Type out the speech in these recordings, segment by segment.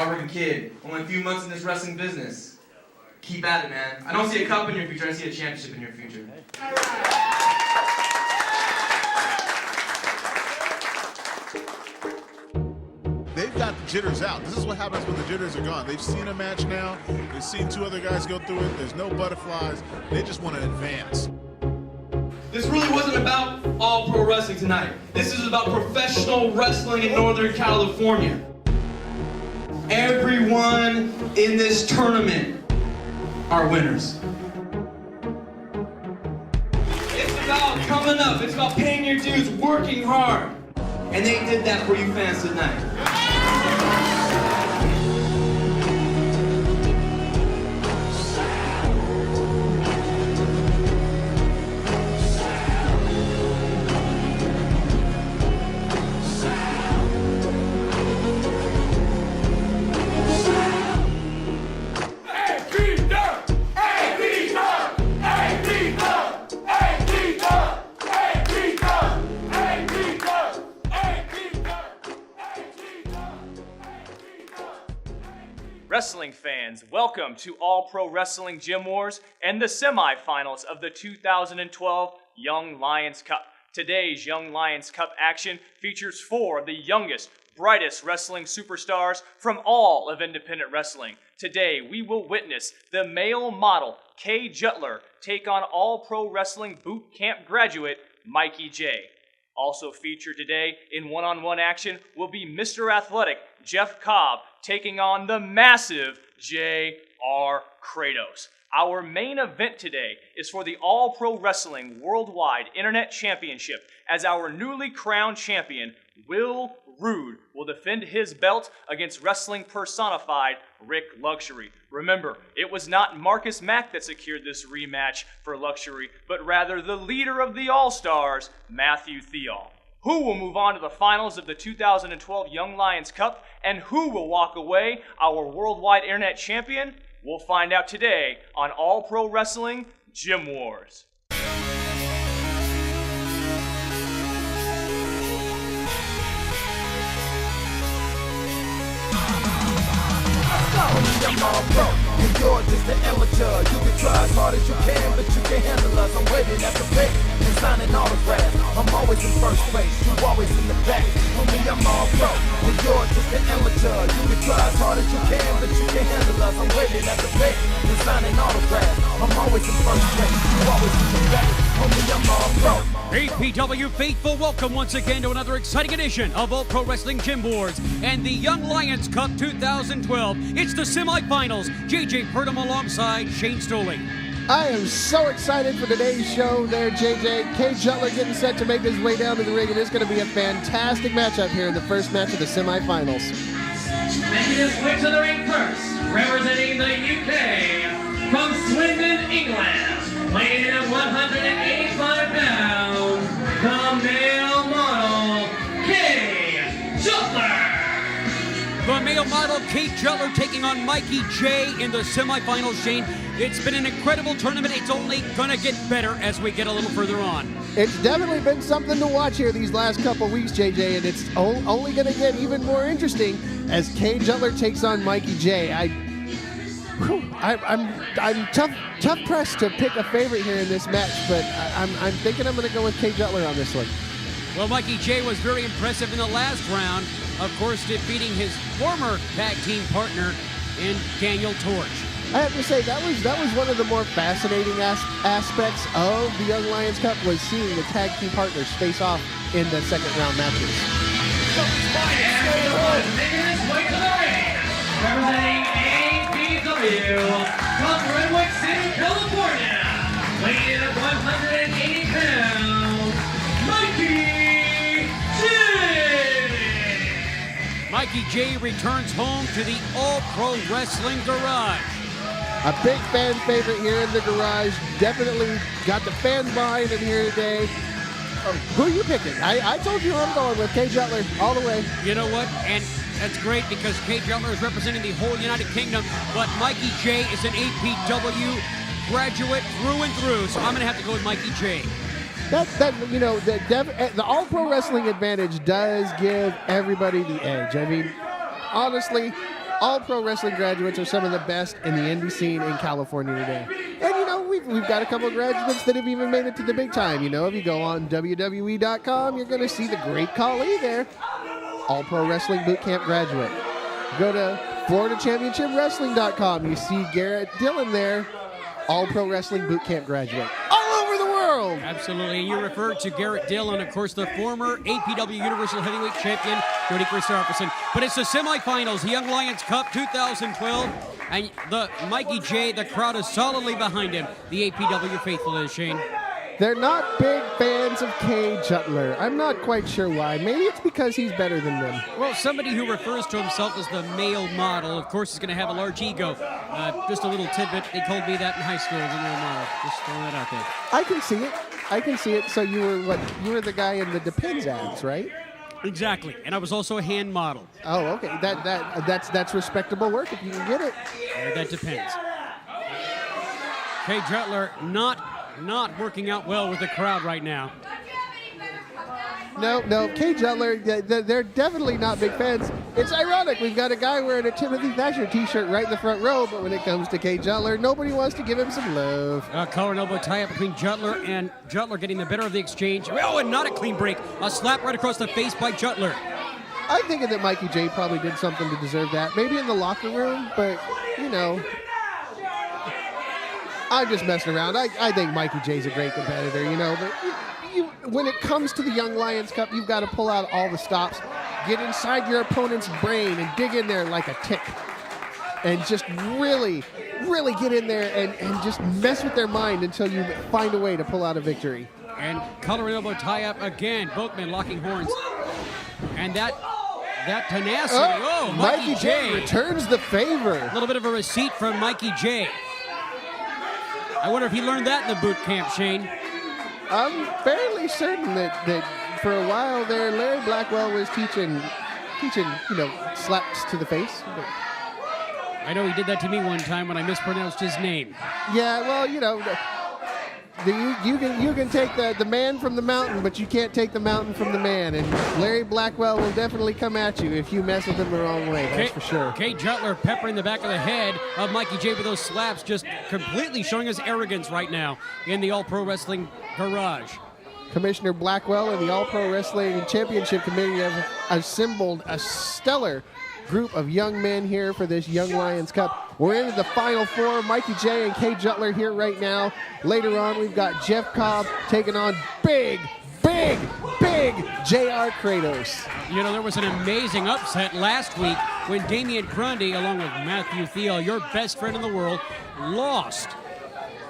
hardworking kid, only a few months in this wrestling business. Keep at it, man. I don't see a cup in your future, I see a championship in your future. They've got the jitters out. This is what happens when the jitters are gone. They've seen a match now. They've seen two other guys go through it. There's no butterflies. They just want to advance. This really wasn't about all pro wrestling tonight. This is about professional wrestling in Northern California. Everyone in this tournament are winners. It's about coming up. It's about paying your dues, working hard. And they did that for you fans tonight. Wrestling fans, welcome to All Pro Wrestling Gym Wars and the semifinals of the 2012 Young Lions Cup. Today's Young Lions Cup action features 4 of the youngest, brightest wrestling superstars from all of independent wrestling. Today, we will witness the male model, Kay Jutler, take on All Pro Wrestling Boot Camp graduate, Mikey J. Also featured today in one-on-one action will be Mr. Athletic, Jeff Cobb, taking on the massive J.R. Kratos. Our main event today is for the All Pro Wrestling Worldwide Internet Championship, as our newly crowned champion, Rood, will defend his belt against wrestling personified Rik Luxury. Remember, it was not Marcus Mack that secured this rematch for Luxury, but rather the leader of the All-Stars, Matthew Theall. Who will move on to the finals of the 2012 Young Lions Cup, and who will walk away our worldwide internet champion? We'll find out today on All Pro Wrestling Gym Wars. I'm all pro, and you're just an amateur. You can try as hard as you can, but you can't handle us. I'm waiting at the plate and signing autographs. I'm always in first place, you always in the back. Homie, I'm all pro, and you're just an amateur. You can try as hard as you can, but you can't handle us. I'm waiting at the plate and signing autographs. I'm always in first place, you always in the back. Homie, I'm all pro. APW faithful, welcome once again to another exciting edition of All Pro Wrestling Gym Wars and the Young Lions Cup 2012. It's the semifinals. JJ PURDUM alongside Shane STOLI. I am so excited for today's show there, JJ. Kay Jutler getting set to make his way down to the ring, and it's going to be a fantastic matchup here in the first match of the semifinals. Making his way to the ring first, representing the UK, from Swindon, England, weighing in at 185 pounds, the male model, Kay Jutler. The male model, Kay Jutler, taking on Mikey J in the semifinals, Shane. It's been an incredible tournament. It's only going to get better as we get a little further on. It's definitely been something to watch here these last couple weeks, JJ, and it's only going to get even more interesting as Kay Jutler takes on Mikey J. I'm tough pressed to pick a favorite here in this match, but I'm thinking I'm going to go with Kay Jutler on this one. Well, Mikey J was very impressive in the last round, of course, defeating his former tag team partner in Daniel Torch. I have to say, that was one of the more fascinating aspects of the Young Lions Cup, was seeing the tag team partners face off in the second round matches. And making his way to the ring, representing APW, from Redwood City, California, weighing in at 180 pounds, Mikey J. Mikey J returns home to the All Pro Wrestling Garage. A big fan favorite here in the garage. Definitely got the fans behind him here today. Who are you picking? I told you I'm going with Kay Jutler all the way. You know what? And that's great because Kay Jutler is representing the whole United Kingdom, but Mikey J is an APW graduate through and through, so I'm going to have to go with Mikey J. The All Pro Wrestling advantage does give everybody the edge. I mean, honestly, All Pro Wrestling graduates are some of the best in the indie scene in California today. And, you know, we've got a couple of graduates that have even made it to the big time. You know, if you go on WWE.com, you're going to see the great Khali there. All Pro Wrestling Bootcamp graduate. Go to FloridaChampionshipWrestling.com. You see Garrett Dillon there. All Pro Wrestling Bootcamp graduate. All over the world. Absolutely. And you referred to Garrett Dillon, of course, the former APW Universal Heavyweight Champion, Jody Christopherson. But it's the semifinals, the Young Lions Cup 2012. And the Mikey J, the crowd is solidly behind him. The APW faithful is, Shane. They're not big fans of Kay Jutler. I'm not quite sure why. Maybe it's because he's better than them. Well, somebody who refers to himself as the male model, of course, is going to have a large ego. Just a little tidbit. They told me that in high school, the male model. Just throwing that out there. I can see it. I can see it. So you were the guy in the Depends ads, right? Exactly. And I was also a hand model. Oh, okay. That's respectable work if you can get it. That depends. Kay Jutler not working out well with the crowd right now. No, Kay Jutler, they're definitely not big fans. It's ironic. We've got a guy wearing a Timothy Thatcher t-shirt right in the front row, but when it comes to Kay Jutler, nobody wants to give him some love. Collar and elbow tie-up between Jutler and Jutler getting the better of the exchange. Oh, and not a clean break. A slap right across the face by Jutler. I'm thinking that Mikey J probably did something to deserve that. Maybe in the locker room, but, you know, I'm just messing around. I think Mikey J's a great competitor, you know, but when it comes to the Young Lions Cup, you've got to pull out all the stops, get inside your opponent's brain and dig in there like a tick, and just really get in there and just mess with their mind until you find a way to pull out a victory. And collar and elbow tie-up again. Both men locking horns. And that tenacity. Oh, Mikey J returns the favor. A little bit of a receipt from Mikey J. I wonder if he learned that in the boot camp, Shane. I'm fairly certain that for a while there, Larry Blackwell was teaching, you know, slaps to the face. But I know he did that to me one time when I mispronounced his name. Yeah, well, you know, you can take the man from the mountain, but you can't take the mountain from the man. And Larry Blackwell will definitely come at you if you mess with him the wrong way, that's for sure. Kay Jutler peppering the back of the head of Mikey J with those slaps, just completely showing his arrogance right now in the All Pro Wrestling garage. Commissioner Blackwell and the All Pro Wrestling Championship Committee have assembled a stellar group of young men here for this Young Lions Cup. We're into the final four. Mikey J and Kay Jutler here right now. Later on, we've got Jeff Cobb taking on big JR Kratos. You know, there was an amazing upset last week when Damian Grundy, along with Matthew Theall, your best friend in the world, lost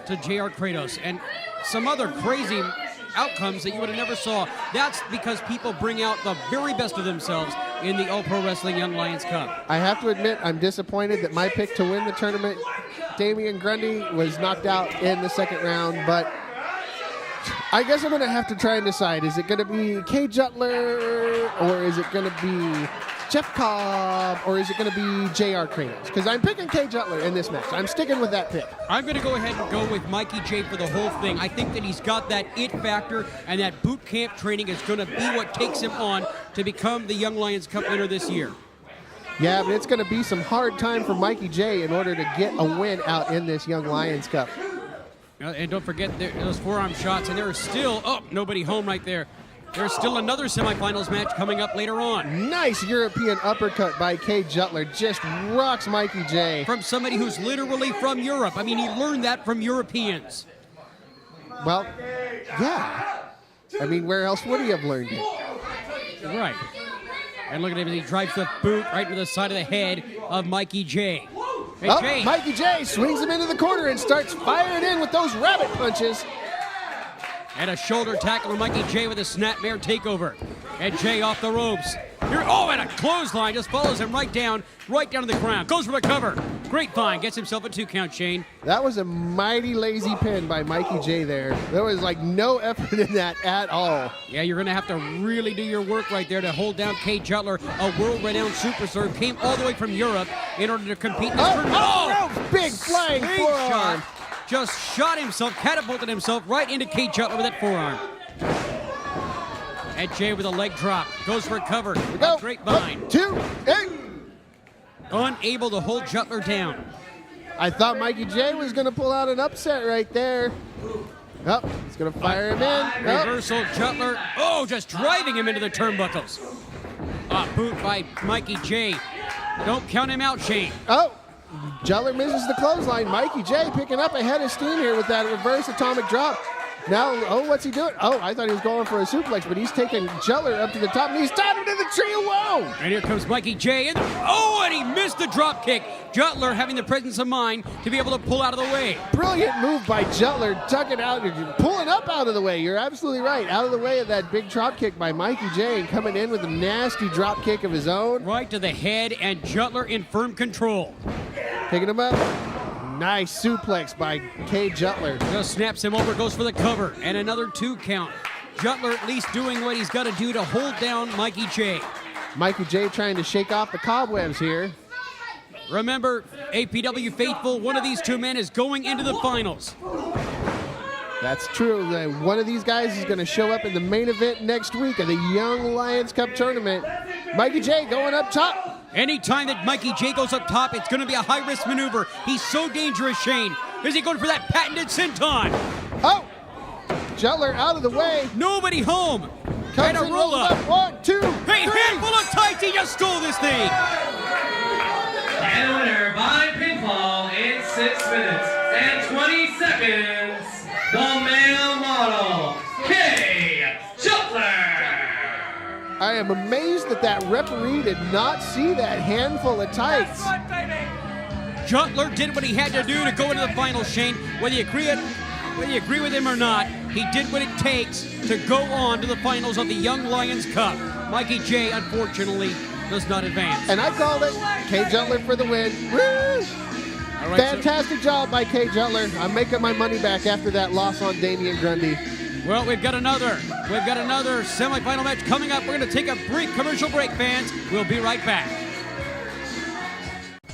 to JR Kratos. And some other crazy outcomes that you would have never saw. That's because people bring out the very best of themselves in the All Pro Wrestling Young Lions Cup. I have to admit, I'm disappointed that my pick to win the tournament, Damian Grundy, was knocked out in the second round, but I guess I'm going to have to try and decide. Is it going to be Kay Jutler, or is it going to be Jeff Cobb, or is it going to be JR Kratos? Because I'm picking Kay Jutler in this match. I'm sticking with that pick. I'm going to go ahead and go with Mikey J for the whole thing. I think that he's got that it factor, and that boot camp training is going to be what takes him on to become the Young Lions Cup winner this year. Yeah, but it's going to be some hard time for Mikey J in order to get a win out in this Young Lions Cup. And don't forget those forearm shots, and there are still, nobody home right there. There's still another semifinals match coming up later on. Nice European uppercut by Kay Jutler. Just rocks Mikey J. From somebody who's literally from Europe. I mean, he learned that from Europeans. Well, yeah. I mean, where else would he have learned it? Right. And look at him, he drives the boot right into the side of the head of Mikey J. Hey, Jay. Mikey J swings him into the corner and starts firing in with those rabbit punches. And a shoulder tackle from Mikey J with a snapmare takeover. And Jay off the ropes. And a clothesline just follows him right down to the ground. Goes for the cover. Great find. Gets himself a 2 count, Shane. That was a mighty lazy pin by Mikey J there. There was like no effort in that at all. Yeah, you're going to have to really do your work right there to hold down Kay Jutler, a world-renowned superstar. Came all the way from Europe in order to compete in this tournament. Big flying forearm. Just shot himself, catapulted himself right into Kay Jutler with that forearm. And Jay with a leg drop. Goes for a cover. Go. Great bind. 1, 2, 8. unable to hold Jutler down. I thought Mikey J was going to pull out an upset right there. Oh, he's going to fire him in. Oh. Reversal, Jutler. Oh, just driving him into the turnbuckles. Boot by Mikey J. Don't count him out, Shane. Oh, Jutler misses the clothesline. Mikey J picking up a head of steam here with that reverse atomic drop. Now, oh, what's he doing? Oh, I thought he was going for a suplex, but he's taking Jutler up to the top, and he's tied him to the tree. Whoa! And here comes Mikey J. And he missed the drop kick. Jutler having the presence of mind to be able to pull out of the way. Brilliant move by Jutler, tucking out, pulling up out of the way. You're absolutely right. Out of the way of that big drop kick by Mikey J, and coming in with a nasty drop kick of his own. Right to the head, and Jutler in firm control. Picking him up. Nice suplex by K. Jutler. Just snaps him over, goes for the cover, and another 2 count. Jutler at least doing what he's got to do to hold down Mikey J. Mikey J trying to shake off the cobwebs here. Remember, APW faithful, one of these 2 men is going into the finals. That's true. One of these guys is going to show up in the main event next week of the Young Lions Cup tournament. Mikey J going up top. Anytime that Mikey J goes up top, it's going to be a high-risk maneuver. He's so dangerous, Shane. Is he going for that patented senton? Oh! Jutler out of the way. Nobody home. Comes And a roll-up. 1, 2, Hey, 3. handful of tights. He just stole this thing. And a winner by pinfall in 6 minutes and 20 seconds, the male model, K. Jutler. I am amazed that referee did not see that handful of tights. Jutler did what he had to do to go into the finals, Shane. Whether you agree with him or not, he did what it takes to go on to the finals of the Young Lions Cup. Mikey J, unfortunately, does not advance. And I called it. K. Jutler for the win. Woo! All right, Fantastic job by K. Jutler. I'm making my money back after that loss on Damian Grundy. Well, we've got another semifinal match coming up. We're going to take a brief commercial break, fans. We'll be right back.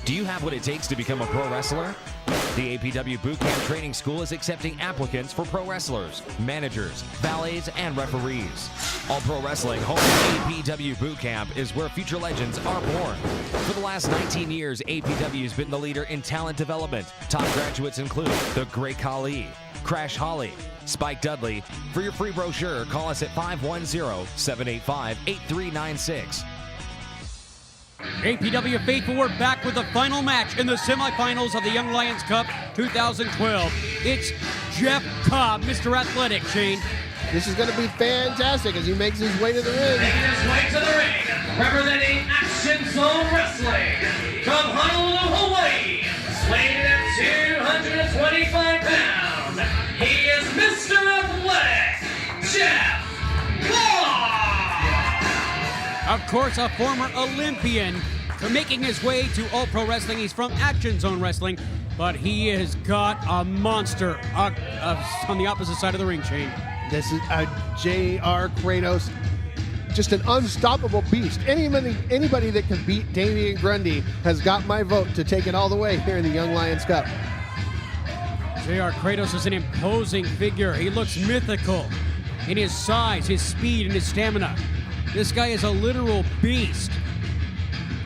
Do you have what it takes to become a pro wrestler? The APW Boot Camp Training School is accepting applicants for pro wrestlers, managers, valets, and referees. All Pro Wrestling home APW Boot Camp is where future legends are born. For the last 19 years, APW has been the leader in talent development. Top graduates include the Great Khali, Crash Holly, Spike Dudley. For your free brochure, call us at 510-785-8396. APW faithful, we're back with the final match in the semifinals of the Young Lions Cup 2012. It's Jeff Cobb, Mr. Athletic, Shane. This is going to be fantastic as he makes his way to the ring. Making his way to the ring, representing Action Zone Wrestling from Honolulu, Hawaii, weighing at 225 pounds. He is Mr. Athletic, Jeff Cobb. Of course, a former Olympian making his way to All Pro Wrestling. He's from Action Zone Wrestling, but he has got a monster on the opposite side of the ring, Shane. This is a J.R. Kratos, just an unstoppable beast. Anybody that can beat Damian Grundy has got my vote to take it all the way here in the Young Lions Cup. J.R. Kratos is an imposing figure. He looks mythical in his size, his speed, and his stamina. This guy is a literal beast.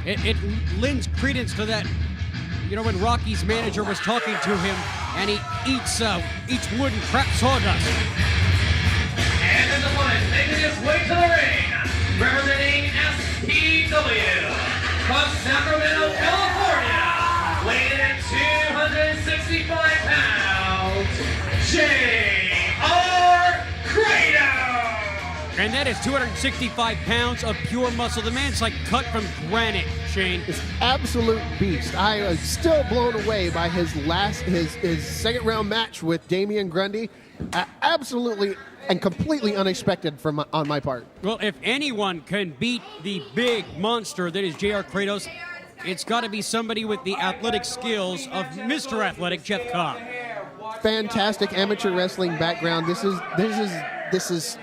It lends credence to that, when Rocky's manager was talking to him and he eats wood and crap sawdust. And his opponent making his way to the ring, representing SPW from Sacramento, California, weighing at 265 pounds, J.R. Kratos. And that is 265 pounds of pure muscle. The man's like cut from granite, Shane. This absolute beast. I was still blown away by his second round match with Damian Grundy. Absolutely and completely unexpected on my part. Well, if anyone can beat the big monster that is J.R. Kratos, it's got to be somebody with the athletic skills of Mr. Athletic, Jeff Cobb. Fantastic amateur wrestling background. This is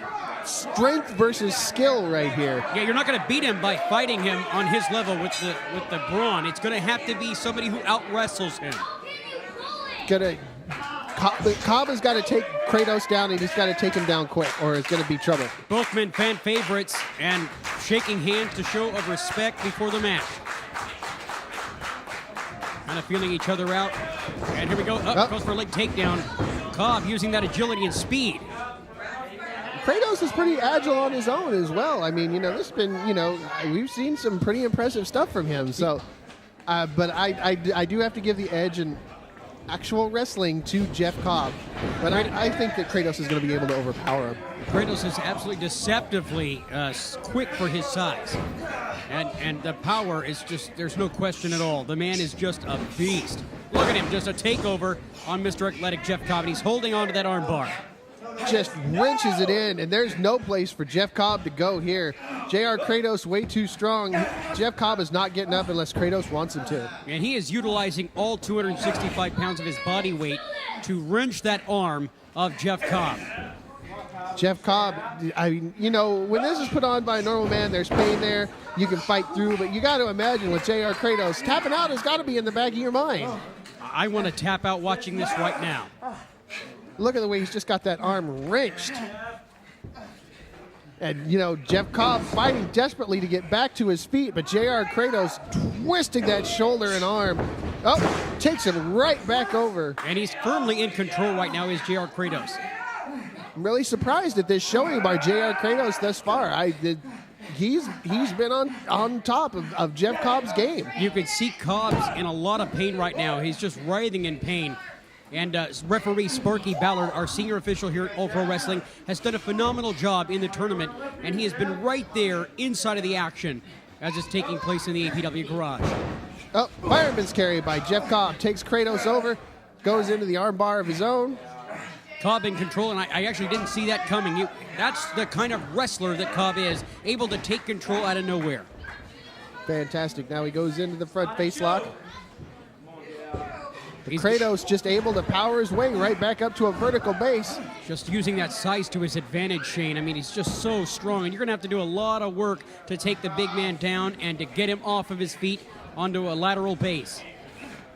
strength versus skill right here. Yeah, you're not going to beat him by fighting him on his level with the brawn. It's going to have to be somebody who out-wrestles him. Cobb has got to take Kratos down, and he's got to take him down quick, or it's going to be trouble. Both men fan favorites and shaking hands to show of respect before the match. Kind of feeling each other out. And here we go. Up goes for a leg takedown. Cobb using that agility and speed. Kratos is pretty agile on his own as well. I mean, this has been, we've seen some pretty impressive stuff from him. So, but I do have to give the edge in actual wrestling to Jeff Cobb. But I think that Kratos is going to be able to overpower him. Kratos is absolutely deceptively quick for his size. And the power is just, there's no question at all. The man is just a beast. Look at him, just a takeover on Mr. Athletic Jeff Cobb, and he's holding on to that arm bar. Just wrenches it in, and there's no place for Jeff Cobb to go here. JR Kratos way too strong. Jeff Cobb is not getting up unless Kratos wants him to. And he is utilizing all 265 pounds of his body weight to wrench that arm of Jeff Cobb. Jeff Cobb, I mean, when this is put on by a normal man, there's pain there. You can fight through, but you got to imagine with JR Kratos, tapping out has got to be in the back of your mind. I want to tap out watching this right now. Look at the way he's just got that arm wrenched. And, Jeff Cobb fighting desperately to get back to his feet, but JR Kratos twisting that shoulder and arm. Oh, takes him right back over. And he's firmly in control right now, is JR Kratos. I'm really surprised at this showing by JR Kratos thus far. He's been on top of Jeff Cobb's game. You can see Cobb's in a lot of pain right now. He's just writhing in pain. And referee Sparky Ballard, our senior official here at All Pro Wrestling, has done a phenomenal job in the tournament, and he has been right there inside of the action as it's taking place in the APW garage. Oh, fireman's carry by Jeff Cobb takes Kratos over, goes into the armbar of his own. Cobb in control, and I actually didn't see that coming. That's the kind of wrestler that Cobb is, able to take control out of nowhere. Fantastic. Now he goes into the front face lock. Kratos just able to power his way right back up to a vertical base. Just using that size to his advantage, Shane. I mean, he's just so strong, and you're going to have to do a lot of work to take the big man down and to get him off of his feet onto a lateral base.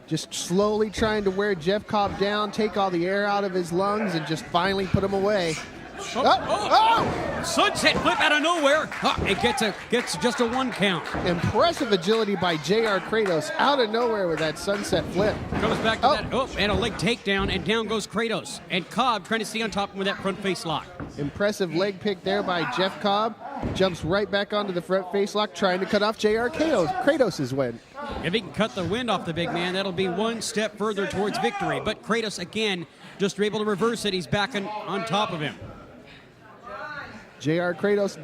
Just slowly trying to wear Jeff Cobb down, take all the air out of his lungs, and just finally put him away. Sunset flip out of nowhere. It gets just a 1 count. Impressive agility by JR Kratos out of nowhere with that sunset flip. Comes back to that. And a leg takedown, and down goes Kratos. And Cobb trying to stay on top of him with that front face lock. Impressive leg pick there by Jeff Cobb. Jumps right back onto the front face lock, trying to cut off JR Kratos' win. If he can cut the wind off the big man, that'll be one step further towards victory. But Kratos, again, just able to reverse it. He's back on top of him. JR Kratos,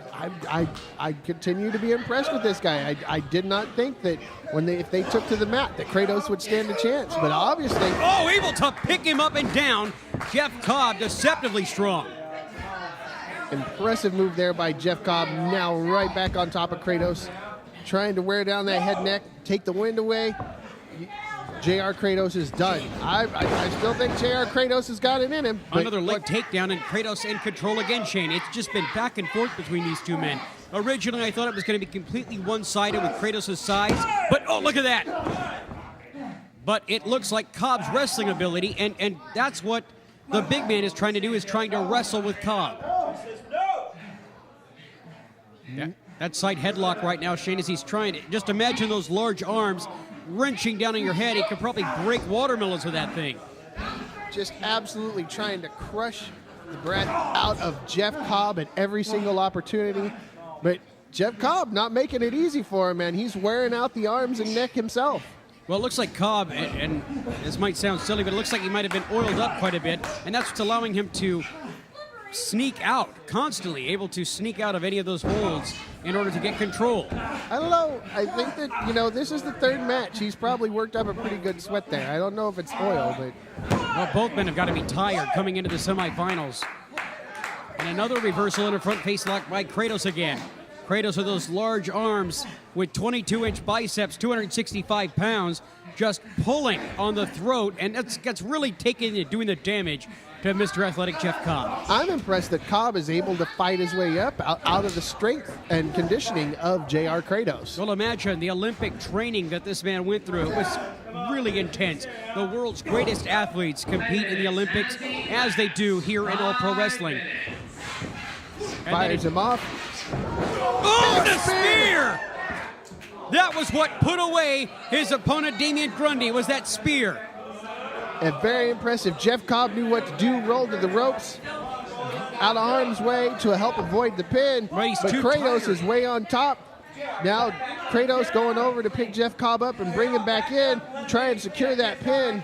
I continue to be impressed with this guy. I did not think that if they took to the mat that Kratos would stand a chance, but obviously... able to pick him up and down. Jeff Cobb, deceptively strong. Impressive move there by Jeff Cobb. Now right back on top of Kratos, trying to wear down that head neck, take the wind away. JR Kratos is done. I still think JR Kratos has got it in him. Another leg takedown, and Kratos in control again, Shane. It's just been back and forth between these two men. Originally, I thought it was going to be completely one-sided with Kratos' size, but look at that. But it looks like Cobb's wrestling ability, and that's what the big man is trying to do, is trying to wrestle with Cobb. Yeah, that side headlock right now, Shane, as he's trying to, just imagine those large arms wrenching down on your head. He could probably break watermelons with that thing. Just absolutely trying to crush the breath out of Jeff Cobb at every single opportunity. But Jeff Cobb not making it easy for him, man. He's wearing out the arms and neck himself. Well, it looks like Cobb, and this might sound silly, but it looks like he might have been oiled up quite a bit, and that's what's allowing him to sneak out, constantly able to sneak out of any of those holds in order to get control. I don't know. I think that, this is the third match. He's probably worked up a pretty good sweat there. I don't know if it's oil, but... Well, both men have got to be tired coming into the semifinals. And another reversal in a front face lock by Kratos again. Kratos with those large arms with 22-inch biceps, 265 pounds, just pulling on the throat, and that's really doing the damage to Mr. Athletic Jeff Cobb. I'm impressed that Cobb is able to fight his way up out of the strength and conditioning of JR Kratos. Well, imagine the Olympic training that this man went through. It was really intense. The world's greatest athletes compete in the Olympics, as they do here in All Pro Wrestling. Fires him off. Oh, the spear! That was what put away his opponent, Damian Grundy, was that spear. And very impressive. Jeff Cobb knew what to do, rolled to the ropes, out of harm's way to help avoid the pin. Right, but Kratos is way on top. Now Kratos going over to pick Jeff Cobb up and bring him back in, try and secure that pin.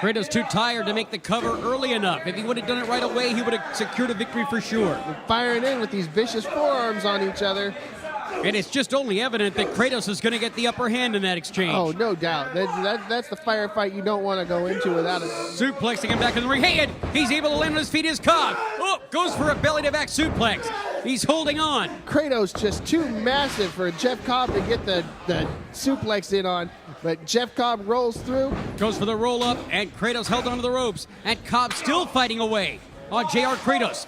Kratos too tired to make the cover early enough. If he would have done it right away, he would have secured a victory for sure. Firing in with these vicious forearms on each other. And it's just only evident that Kratos is going to get the upper hand in that exchange. Oh, no doubt. That's the firefight you don't want to go into without it. Suplexing him back in the ring. Hey, and he's able to land on his feet as Cobb. Oh, goes for a belly-to-back suplex. He's holding on. Kratos just too massive for Jeff Cobb to get the suplex in on. But Jeff Cobb rolls through. Goes for the roll-up, and Kratos held onto the ropes. And Cobb still fighting away on JR Kratos.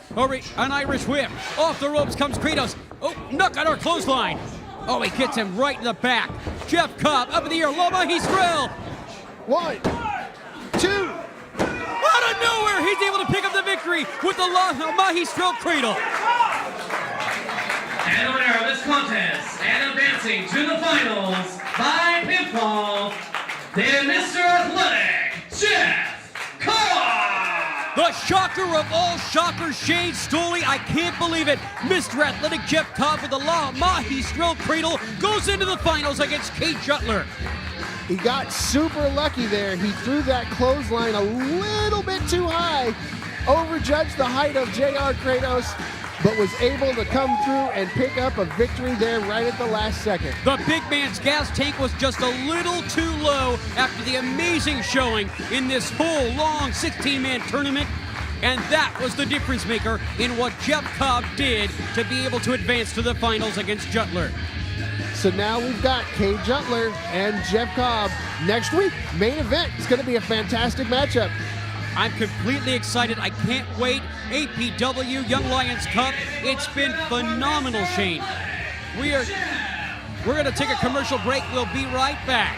An Irish whip. Off the ropes comes Kratos. Oh, knock-out clothesline. Oh, he gets him right in the back. Jeff Cobb up in the air. Low Magistral. 1, 2. Out of nowhere, he's able to pick up the victory with the Magistral Cradle. And the winner of this contest, and advancing to the finals by pinfall, the Mr. Athletic, Jeff Cobb. The shocker of all shockers, Shane Stoley. I can't believe it. Mr. Athletic Jeff Cobb with the La Magistral Cradle goes into the finals against Kate Jutler. He got super lucky there. He threw that clothesline a little bit too high, overjudged the height of JR Kratos, but was able to come through and pick up a victory there right at the last second. The big man's gas tank was just a little too low after the amazing showing in this whole long 16-man tournament, and that was the difference maker in what Jeff Cobb did to be able to advance to the finals against Jutler. So now we've got Kate Jutler and Jeff Cobb next week. Main event. It's going to be a fantastic matchup. I'm completely excited. I can't wait. APW Young Lions Cup. It's been phenomenal, Shane. We're going to take a commercial break. We'll be right back.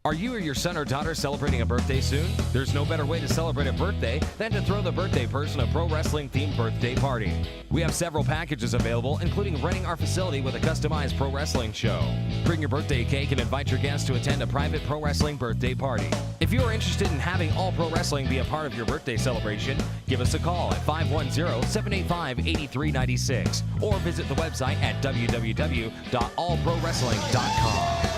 Are you or your son or daughter celebrating a birthday soon? There's no better way to celebrate a birthday than to throw the birthday person a pro wrestling themed birthday party. We have several packages available, including renting our facility with a customized pro wrestling show. Bring your birthday cake and invite your guests to attend a private pro wrestling birthday party. If you are interested in having All Pro Wrestling be a part of your birthday celebration, give us a call at 510-785-8396 or visit the website at www.allprowrestling.com.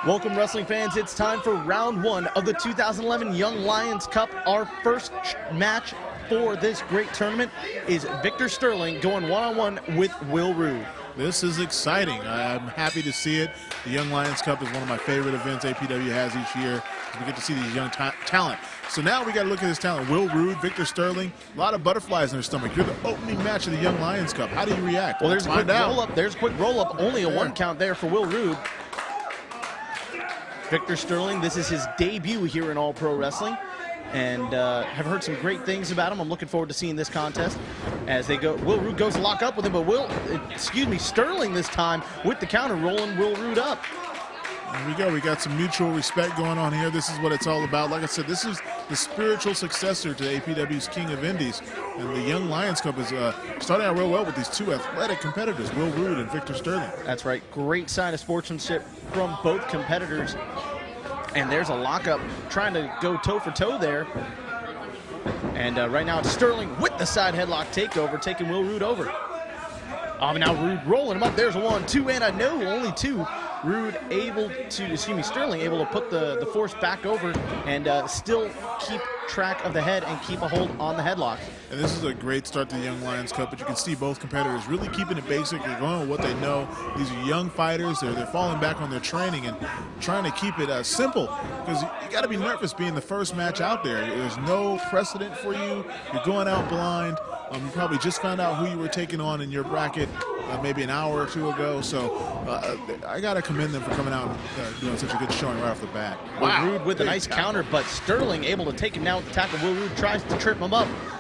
Welcome, wrestling fans. It's time for round one of the 2011 Young Lions Cup. Our first match for this great tournament is Victor Sterling going one-on-one with Will Rood. This is exciting. I'm happy to see it. The Young Lions Cup is one of my favorite events APW has each year. We get to see these young talent. So now we got to look at this talent. Will Rood, Victor Sterling, a lot of butterflies in their stomach. You're the opening match of the Young Lions Cup. How do you react? Well, there's a quick roll-up. There's a quick roll-up. Only a one count there for Will Rood. Victor Sterling, this is his debut here in All Pro Wrestling, and have heard some great things about him. I'm looking forward to seeing this contest as they go. Will Rood goes to lock up with him, but Sterling this time with the counter, rolling Will Rood up. Here we go. We got some mutual respect going on here. This is what it's all about. Like I said, this is the spiritual successor to APW's King of Indies. And the Young Lions Cup is starting out real well with these two athletic competitors, Will Rood and Victor Sterling. That's right. Great sign of sportsmanship from both competitors. And there's a lockup trying to go toe-for-toe there. And right now it's Sterling with the side headlock takeover, taking Will Rood over. Now Rood rolling him up. There's a 1, 2, and a no, only 2. Sterling able to put the force back over and still keep track of the head and keep a hold on the headlock. And this is a great start to the Young Lions Cup, but you can see both competitors really keeping it basic. They're going with what they know. These are young fighters. They're falling back on their training and trying to keep it simple, because you got to be nervous being the first match out there. There's no precedent for you. You're going out blind. You probably just found out who you were taking on in your bracket maybe an hour or two ago. So I got to commend them for coming out and doing such a good showing right off the bat. Wow. Will Rood with a nice counter, but Sterling able to take him down with the tackle. Will Rood tries to trip him up.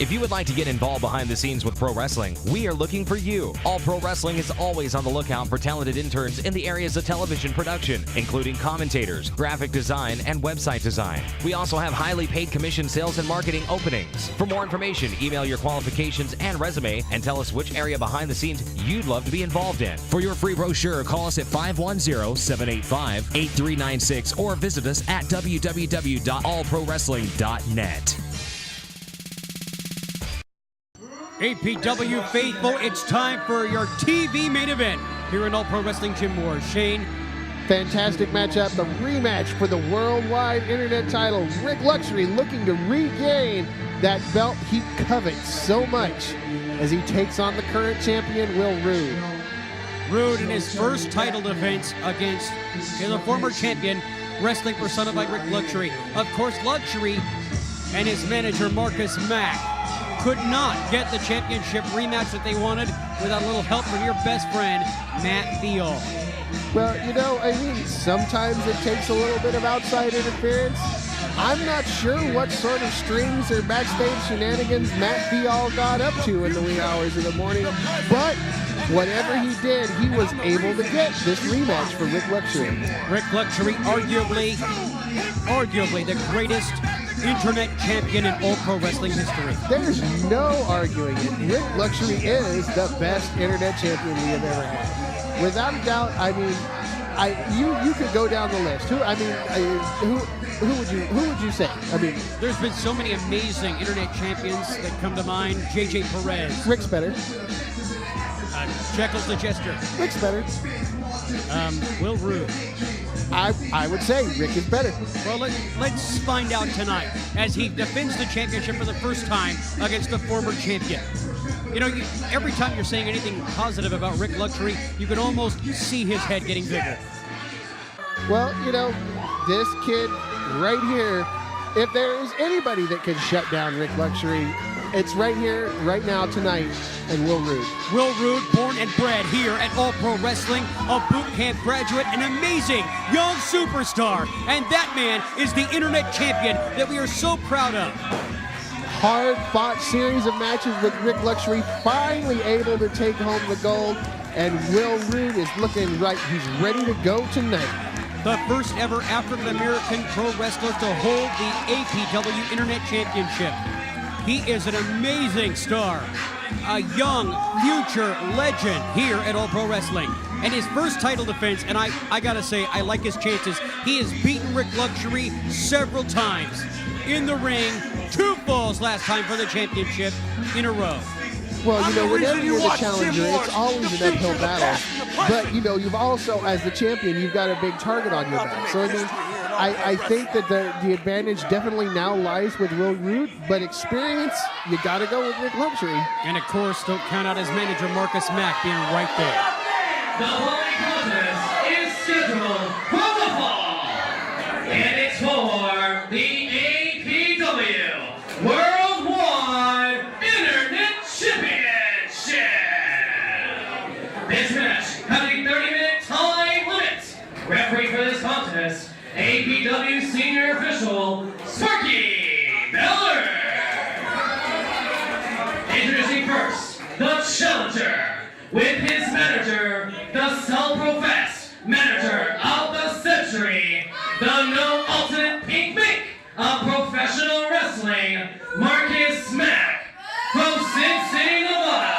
If you would like to get involved behind the scenes with pro wrestling, we are looking for you. All Pro Wrestling is always on the lookout for talented interns in the areas of television production, including commentators, graphic design, and website design. We also have highly paid commission sales and marketing openings. For more information, email your qualifications and resume and tell us which area behind the scenes you'd love to be involved in. For your free brochure, call us at 510-785-8396 or visit us at www.allprowrestling.net. APW faithful, it's time for your TV main event here in All Pro Wrestling Gym Wars. Shane. Fantastic matchup, the rematch for the worldwide internet title. Rik Luxury looking to regain that belt he covets so much as he takes on the current champion, Rood. Rood in his first title defense against the former champion, wrestling for son of Rik Luxury. Of course, Luxury and his manager, Marcus Mack, could not get the championship rematch that they wanted without a little help from your best friend, Matt Theall. Well, you know, I mean, sometimes it takes a little bit of outside interference. I'm not sure what sort of strings or backstage shenanigans Matt Theall got up to in the wee hours of the morning, but whatever he did, he was able to get this rematch for Rik Luxury. Rik Luxury, arguably the greatest internet champion in all pro wrestling history. There's no arguing it. Rik Luxury is the best internet champion we have ever had. Without a doubt, I mean, you could go down the list. Who would you say? I mean, there's been so many amazing internet champions that come to mind. JJ Perez. Rick's better. Jekyll's the Jester. Rick's better. Rood. I would say Rik is better. Well, let's find out tonight as he defends the championship for the first time against the former champion. You know, every time you're saying anything positive about Rik Luxury, you can almost see his head getting bigger. Well, you know, this kid right here, if there is anybody that can shut down Rik Luxury, it's right here, right now, tonight, and Rood. Rood, born and bred here at All Pro Wrestling, a boot camp graduate, an amazing young superstar, and that man is the internet champion that we are so proud of. Hard-fought series of matches with Rik Luxury, finally able to take home the gold, and Rood is looking right. He's ready to go tonight. The first ever African-American pro wrestler to hold the APW Internet Championship. He is an amazing star, a young future legend here at All Pro Wrestling. And his first title defense, and I gotta say, I like his chances. He has beaten Rik Luxury several times in the ring. 2 falls last time for the championship in a row. Well, you know, whenever you're the challenger, it's always an uphill battle. But, you know, you've also, as the champion, you've got a big target on your back. So, I mean, I think that the advantage definitely now lies with Rood, but experience, you got to go with Rik Luxury. And, of course, don't count out his manager, Marcus Mack, being right there. The following contest is scheduled for the fall, and it's for the APW Worldwide Internet Championship. This match has a 30-minute time limit. Referee for this contest, APW Senior Official Sparky Miller. Introducing first, the challenger, with his manager, the self-professed manager of the century, the no alternate pink mink of professional wrestling, Marcus Mack, from Sin City, Nevada,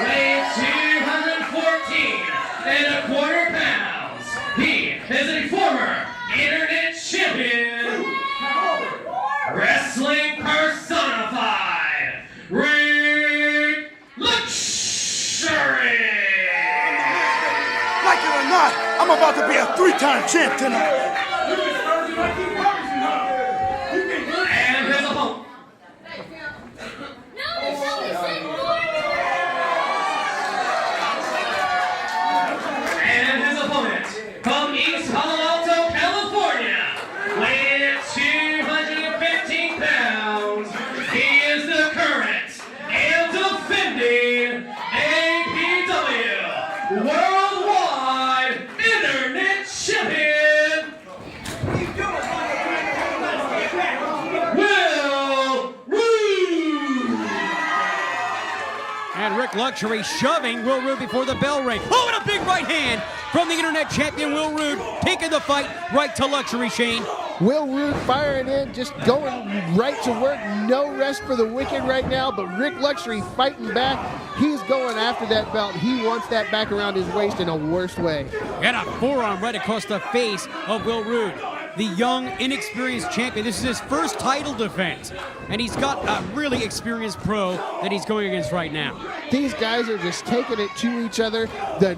weighing 214.25 pounds. He is a former internet champion, wrestling personified, Rik Luxury. Like it or not, I'm about to be a 3-time champ tonight. And his opponent. And his opponent from East Palo Alto, California, weighing 215 pounds. He is the current and defending APW Worldwide Internet Champion, Rik Luxury shoving Will Rood before the bell ring. Oh, and a big right hand from the internet champion Will Rood, taking the fight right to Luxury, Shane. Will Rood firing in, just going right to work. No rest for the wicked right now, but Rik Luxury fighting back. He's going after that belt. He wants that back around his waist in a worse way. And a forearm right across the face of Will Rood, the young, inexperienced champion. This is his first title defense, and he's got a really experienced pro that he's going against right now. These guys are just taking it to each other. The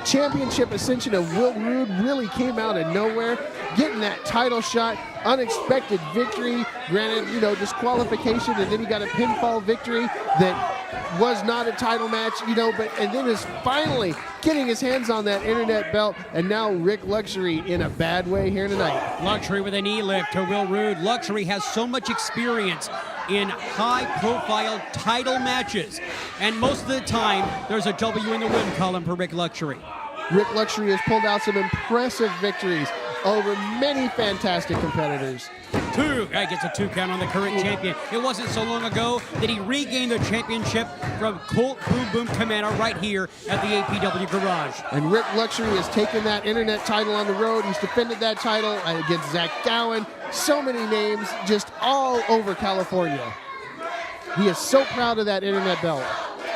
championship ascension of Will Rood really came out of nowhere, getting that title shot, unexpected victory. Granted, you know, disqualification, and then he got a pinfall victory that was not a title match, you know, and then is finally getting his hands on that internet belt, and now Rik Luxury in a bad way here tonight. Luxury with a knee lift to Will Rood. Luxury has so much experience in high-profile title matches, and most of the time, there's a W in the win column for Rik Luxury. Rik Luxury has pulled out some impressive victories over many fantastic competitors. Gets a 2 count on the current champion. It wasn't so long ago that he regained the championship from Colt Boom Boom Commander right here at the APW Garage. And Rik Luxury has taken that internet title on the road. He's defended that title against Zach Gowen. So many names just all over California. He is so proud of that internet belt.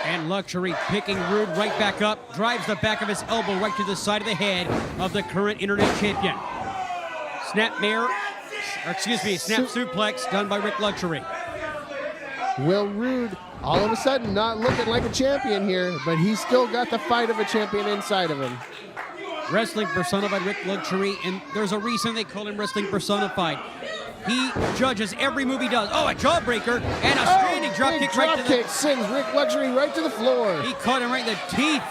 And Luxury picking Rood right back up, drives the back of his elbow right to the side of the head of the current internet champion. Snap suplex done by Rik Luxury. Will Rood, all of a sudden, not looking like a champion here, but he's still got the fight of a champion inside of him. Wrestling personified Rik Luxury, and there's a reason they call him Wrestling Personified. He judges every move he does. Oh, a jawbreaker and a standing drop kick right to the... kick sends Rik Luxury right to the floor. He caught him right in the teeth.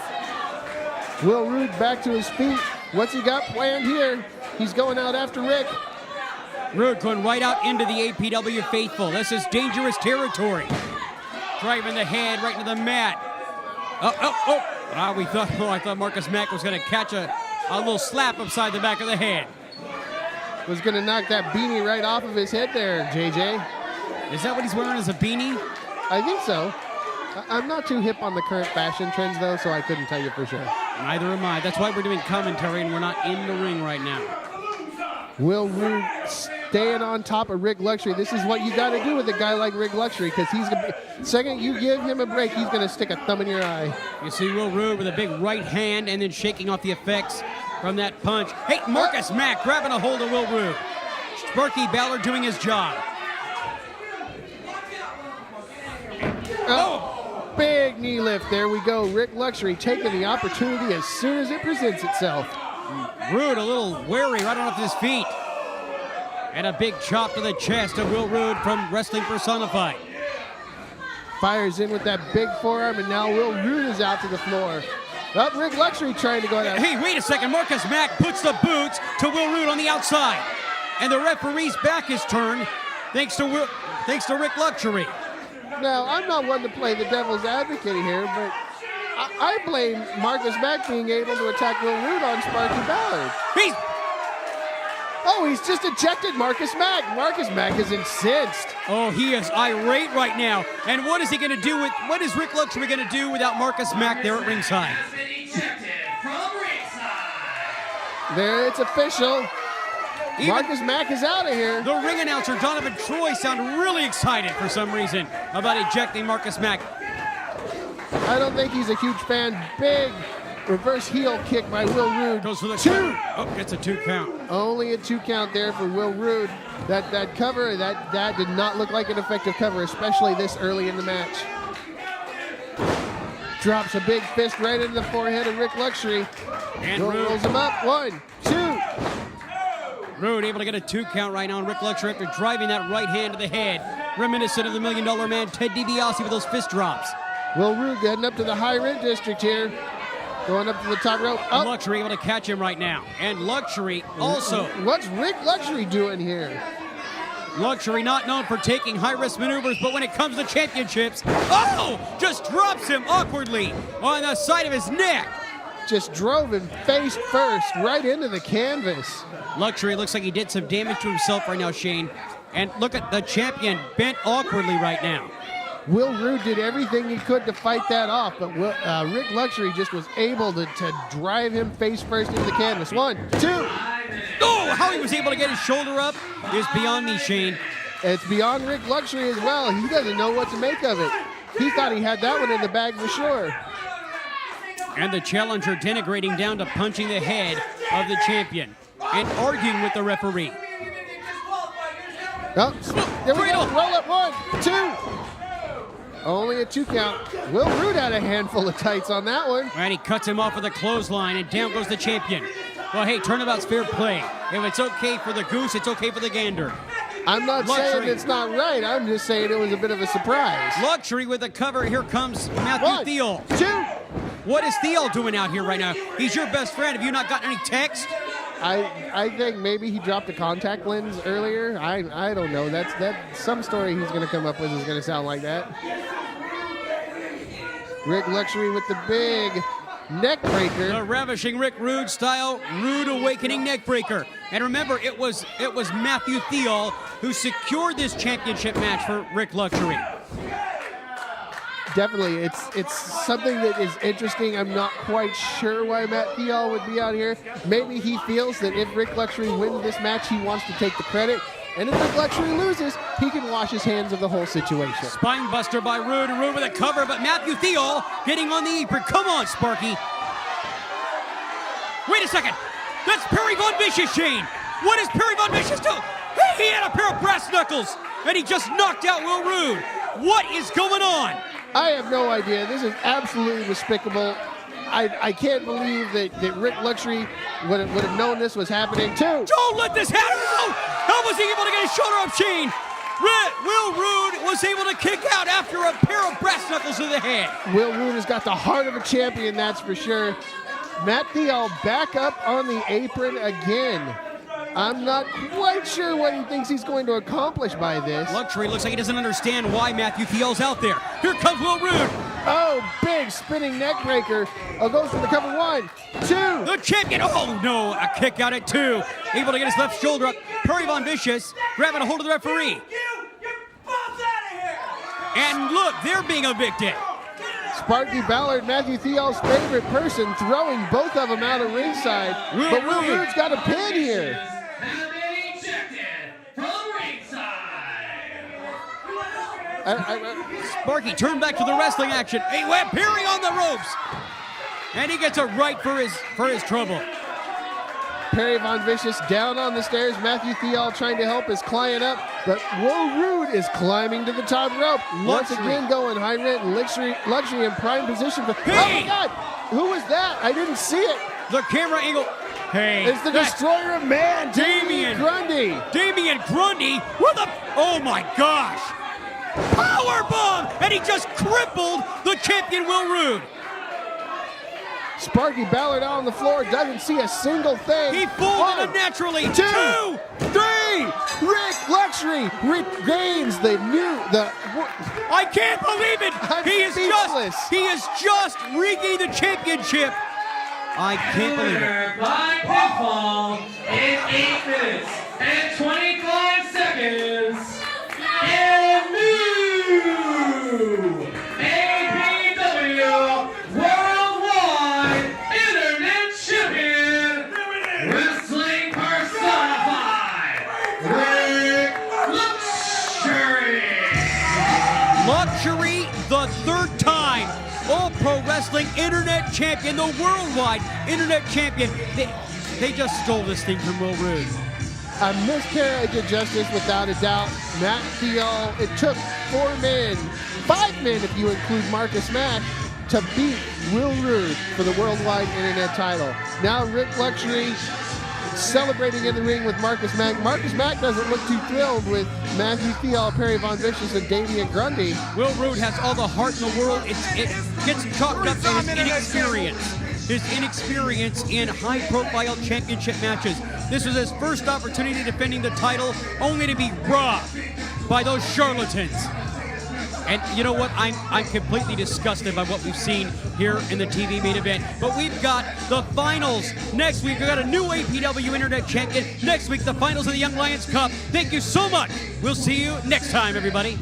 Will Rood back to his feet. What's he got planned here? He's going out after Rik. Rood going right out into the APW faithful. This is dangerous territory. Driving the head right into the mat. I thought Marcus Mack was going to catch a little slap upside the back of the head. Was going to knock that beanie right off of his head there, JJ. Is that what he's wearing as a beanie? I think so. I'm not too hip on the current fashion trends, though, so I couldn't tell you for sure. Neither am I. That's why we're doing commentary and we're not in the ring right now. Will Rood staying on top of Rik Luxury. This is what you got to do with a guy like Rik Luxury, because he's the second you give him a break, he's going to stick a thumb in your eye. You see Will Rood with a big right hand and then shaking off the effects from that punch. Hey, Marcus Mack grabbing a hold of Will Rood. Sparky Ballard doing his job. Big knee lift. There we go. Rik Luxury taking the opportunity as soon as it presents itself. Rood a little wary right off his feet. And a big chop to the chest of Will Rood from Wrestling Personified. Fires in with that big forearm, and now Will Rood is out to the floor. Rik Luxury trying to go down. Hey, wait a second. Marcus Mack puts the boots to Will Rood on the outside. And the referee's back is turned thanks to Rik Luxury. Now, I'm not one to play the devil's advocate here, but I blame Marcus Mack being able to attack Will Rood on Sparky Ballard. He's just ejected Marcus Mack. Marcus Mack is incensed. Oh, he is irate right now. And what is he going to do what is Rik Luxury going to do without Marcus Mack there at ringside? There, it's official. Marcus Mack is out of here. The ring announcer, Donovan Troy, sounded really excited for some reason about ejecting Marcus Mack. I don't think he's a huge fan. Big reverse heel kick by Will Rood. Goes for the 2. Oh, gets a 2 count. Only a 2 count there for Will Rood. That cover, that did not look like an effective cover, especially this early in the match. Drops a big fist right into the forehead of Rik Luxury. And rolls him up. 1, 2. Rood able to get a 2 count right now on Rik Luxury after driving that right hand to the head. Reminiscent of the $1 Million Man, Ted DiBiase, with those fist drops. Will Rood getting up to the high rent district here. Going up to the top rope. Up. Luxury able to catch him right now. And Luxury also. What's Rik Luxury doing here? Luxury not known for taking high-risk maneuvers, but when it comes to championships, just drops him awkwardly on the side of his neck. Just drove him face first right into the canvas. Luxury looks like he did some damage to himself right now, Shane. And look at the champion bent awkwardly right now. Will Rood did everything he could to fight that off, but Rik Luxury just was able to drive him face first into the canvas. 1, 2. Oh, how he was able to get his shoulder up is beyond me, Shane. It's beyond Rik Luxury as well. He doesn't know what to make of it. He thought he had that one in the bag for sure. And the challenger denigrating down to punching the head of the champion and arguing with the referee. Oh, there we go. Roll up. 1, 2. Only a 2 count. Will Rood had a handful of tights on that one. And he cuts him off with a clothesline, and down goes the champion. Well, hey, turnabout's fair play. If it's okay for the goose, it's okay for the gander. I'm not saying it's not right. I'm just saying it was a bit of a surprise. Luxury with the cover. Here comes Matthew Theall. 2. What is Theall doing out here right now? He's your best friend. Have you not gotten any text? I think maybe he dropped a contact lens earlier. I don't know. That's some story he's going to come up with is going to sound like that. Rik Luxury with the big neck breaker. The ravishing Rick Rude style Rude Awakening neck breaker. And remember, it was Matthew Theall who secured this championship match for Rik Luxury. Definitely, it's something that is interesting. I'm not quite sure why Matt Theall would be out here. Maybe he feels that if Rik Luxury wins this match, he wants to take the credit. And if Rik Luxury loses, he can wash his hands of the whole situation. Spine buster by Rood. Rood with a cover, but Matthew Theall getting on the apron. Come on, Sparky. Wait a second. That's Perry Von Vicious, Shane. What is Perry Von Vicious doing? He had a pair of brass knuckles, and he just knocked out Will Rood. What is going on? I have no idea. This is absolutely despicable. I can't believe that Rik Luxury would have known this was happening too. Don't let this happen! How was he able to get his shoulder up, Shane? Will Rood was able to kick out after a pair of brass knuckles to the head. Will Rood has got the heart of a champion, that's for sure. Matt Theall back up on the apron again. I'm not quite sure what he thinks he's going to accomplish by this. Luxury looks like he doesn't understand why Matthew Theall's out there. Here comes Will Rood. Oh, big spinning neck breaker. Goes for the cover. 1, 2. The champion. Oh, no. A kick out at 2. Able to get his left shoulder up. Perry Von Vicious grabbing a hold of the referee. And look, they're being evicted. Sparky Ballard, Matthew Theall's favorite person, throwing both of them out of ringside. But Will Rood's got a pin here. Sparky turned back to the wrestling action. He went Perry on the ropes. And he gets a right for his trouble. Perry Von Vicious down on the stairs. Matthew Theall trying to help his client up, but Will Rood is climbing to the top rope. Once again going high rent and luxury in prime position. Oh my God! Who was that? I didn't see it. The camera angle. Hey, it's the destroyer of man, Damian Grundy. Damian Grundy with a, oh my gosh. Power bomb! And he just crippled the champion Will Rood. Sparky Ballard out on the floor, doesn't see a single thing. He folded unnaturally. 2, 3. Rik Luxury regains the I can't believe it. He is just regained the championship. I can't believe it. By pinfall in 8 minutes and 25 seconds. And new APW Worldwide Internet Champion, Wrestling Personified, Rik Luxury. Luxury, the 3rd time All Pro Wrestling Internet Champion, the Worldwide Internet Champion. They just stole this thing from Will Rood. A miscarriage of justice without a doubt. Matt Theall, it took 4 men, 5 men if you include Marcus Mack, to beat Will Rood for the Worldwide Internet title. Now Rik Luxury celebrating in the ring with Marcus Mack. Marcus Mack doesn't look too thrilled with Matthew Theall, Perry Von Vicious, and Damian Grundy. Will Rood has all the heart in the world. It gets chalked up to his inexperience. His inexperience in high-profile championship matches. This was his first opportunity defending the title, only to be robbed by those charlatans. And you know what? I'm completely disgusted by what we've seen here in the TV main event. But we've got the finals. Next week, we've got a new APW Internet Champion. Next week, the finals of the Young Lions Cup. Thank you so much. We'll see you next time, everybody.